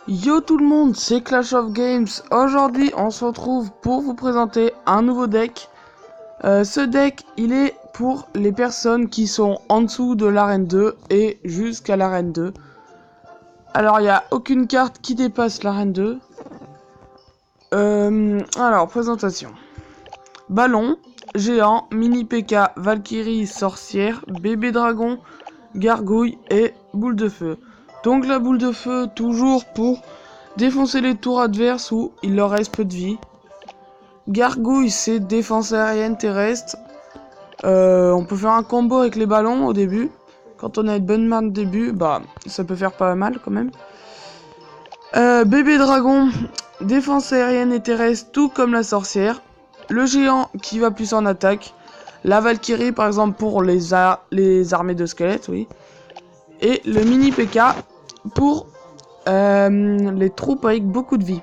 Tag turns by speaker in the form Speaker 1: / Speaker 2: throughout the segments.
Speaker 1: Yo tout le monde, c'est Clash of Games. Aujourd'hui, on se retrouve pour vous présenter un nouveau deck. Ce deck, il est pour les personnes qui sont en dessous de l'arène 2 et jusqu'à l'arène 2. Alors, il n'y a aucune carte qui dépasse l'arène 2. Alors, présentation. Ballon, géant, mini PK, Valkyrie, sorcière, bébé dragon, gargouille et boule de feu. Donc la boule de feu, toujours pour défoncer les tours adverses où il leur reste peu de vie. Gargouille, c'est défense aérienne terrestre. On peut faire un combo avec les ballons au début. Quand on a une bonne main de début, bah ça peut faire pas mal quand même. Bébé dragon, défense aérienne et terrestre, tout comme la sorcière. Le géant qui va plus en attaque. La Valkyrie par exemple pour les armées de squelettes, oui. Et le mini PK pour les troupes avec beaucoup de vie.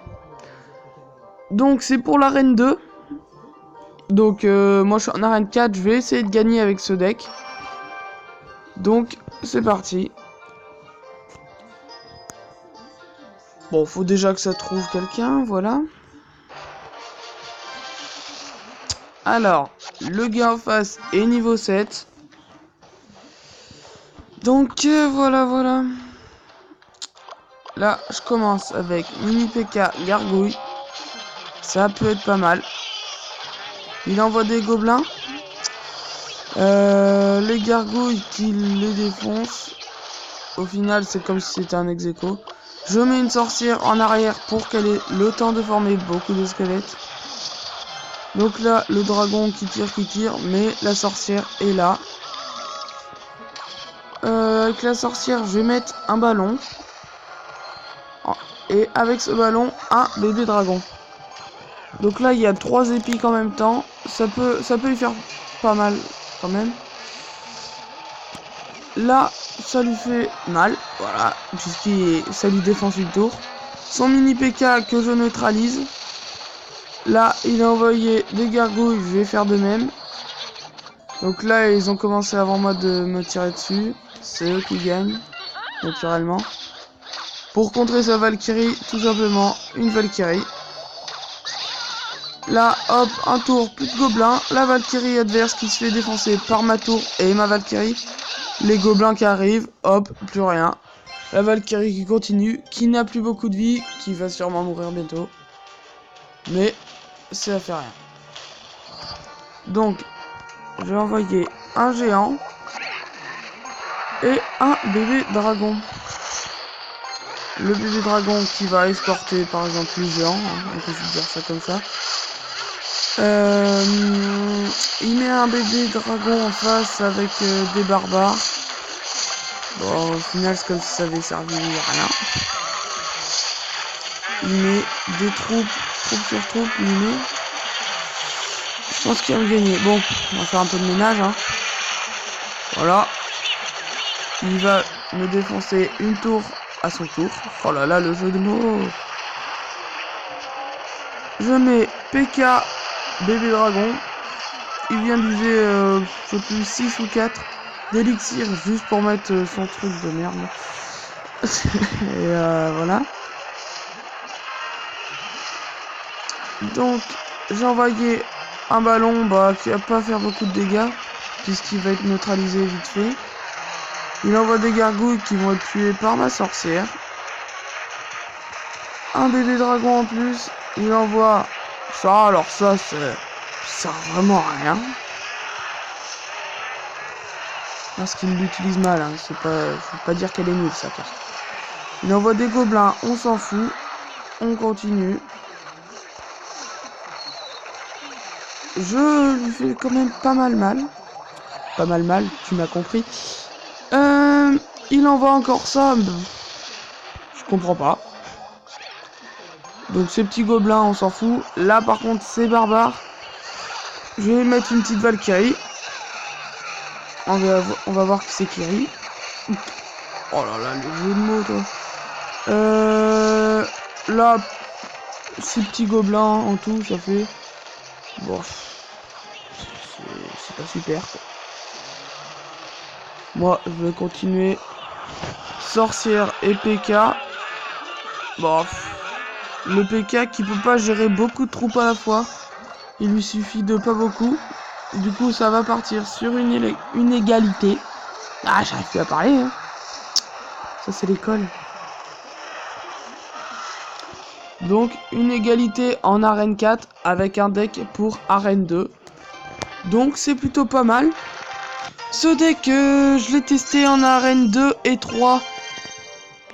Speaker 1: Donc c'est pour l'arène 2. Donc moi je suis en arène 4, je vais essayer de gagner avec ce deck. Donc c'est parti. Bon, faut déjà que ça trouve quelqu'un, voilà. Alors, le gars en face est niveau 7. Donc voilà. Là, je commence avec mini PK gargouille. Ça peut être pas mal. Il envoie des gobelins. Les gargouilles qui les défoncent. Au final, c'est comme si c'était un ex-aequo. Je mets une sorcière en arrière pour qu'elle ait le temps de former beaucoup de squelettes. Donc là, le dragon qui tire, mais la sorcière est là. Avec la sorcière, je vais mettre un ballon. Et avec ce ballon, un bébé dragon. Donc là, il y a 3 épiques en même temps. Ça peut lui faire pas mal quand même. Là, ça lui fait mal, voilà, puisqu'il ça lui défense une tour. Son mini PK que je neutralise. Là, il a envoyé des gargouilles, je vais faire de même. Donc là, ils ont commencé avant moi de me tirer dessus. C'est eux qui gagnent, naturellement. Pour contrer sa Valkyrie, tout simplement, une Valkyrie. Là, hop, un tour, plus de gobelins. La Valkyrie adverse qui se fait défoncer par ma tour et ma Valkyrie. Les gobelins qui arrivent, hop, plus rien. La Valkyrie qui continue, qui n'a plus beaucoup de vie, qui va sûrement mourir bientôt. Mais, ça fait rien. Donc, je vais envoyer un géant et un bébé dragon. Le bébé dragon qui va escorter par exemple le géant, hein, on peut dire ça comme ça. Il met un bébé dragon en face avec des barbares. Bon, au final, c'est comme si ça avait servi à rien. Il met des troupes sur troupes, il met. Je pense qu'il va gagner. Bon, on va faire un peu de ménage, hein. Voilà. Il va me défoncer une tour à son tour. Oh là là, le jeu de mots. Je mets PK bébé dragon. Il vient d'user, je sais plus, 6 ou 4 d'élixir juste pour mettre son truc de merde. Et voilà. Donc, j'ai envoyé un ballon qui va pas faire beaucoup de dégâts, puisqu'il va être neutralisé vite fait. Il envoie des gargouilles qui vont être tuées par ma sorcière. Un bébé dragon en plus. Il envoie ça, alors ça sert vraiment à rien. Parce qu'il l'utilise mal, hein. Faut pas dire qu'elle est nulle sa carte. Il envoie des gobelins, on s'en fout. On continue. Je lui fais quand même pas mal. Pas mal, tu m'as compris. Il envoie encore ça. Je comprends pas. Donc ces petits gobelins, on s'en fout. Là par contre, c'est barbare. Je vais mettre une petite Valkyrie. On va voir qui c'est qui rit. Oh là là, le jeu de mots, toi. Là, ces petits gobelins en tout, ça fait... Bon, c'est pas super, quoi. Moi, je vais continuer. Sorcière et PK. Bon, le PK qui peut pas gérer beaucoup de troupes à la fois. Il lui suffit de pas beaucoup. Du coup, ça va partir sur une égalité. Ah, j'arrive plus à parler, hein. Ça, c'est l'école. Donc, une égalité en arène 4 avec un deck pour arène 2. Donc, c'est plutôt pas mal. Ce deck, je l'ai testé en arène 2 et 3.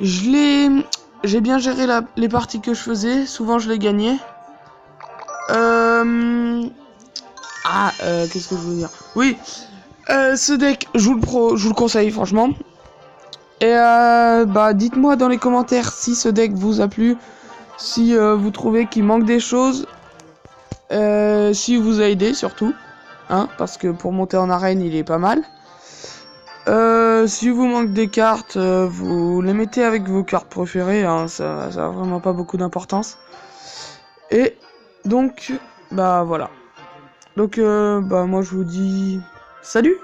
Speaker 1: J'ai bien géré les parties que je faisais. Souvent, je les gagnais. Qu'est-ce que je veux dire? Oui, ce deck, je vous le conseille, franchement. Et dites-moi dans les commentaires si ce deck vous a plu. Si vous trouvez qu'il manque des choses. Si vous a aidé, surtout. Hein, parce que pour monter en arène, il est pas mal. Si vous manque des cartes, vous les mettez avec vos cartes préférées, hein, ça a vraiment pas beaucoup d'importance. Et donc, voilà. Donc, moi je vous dis salut!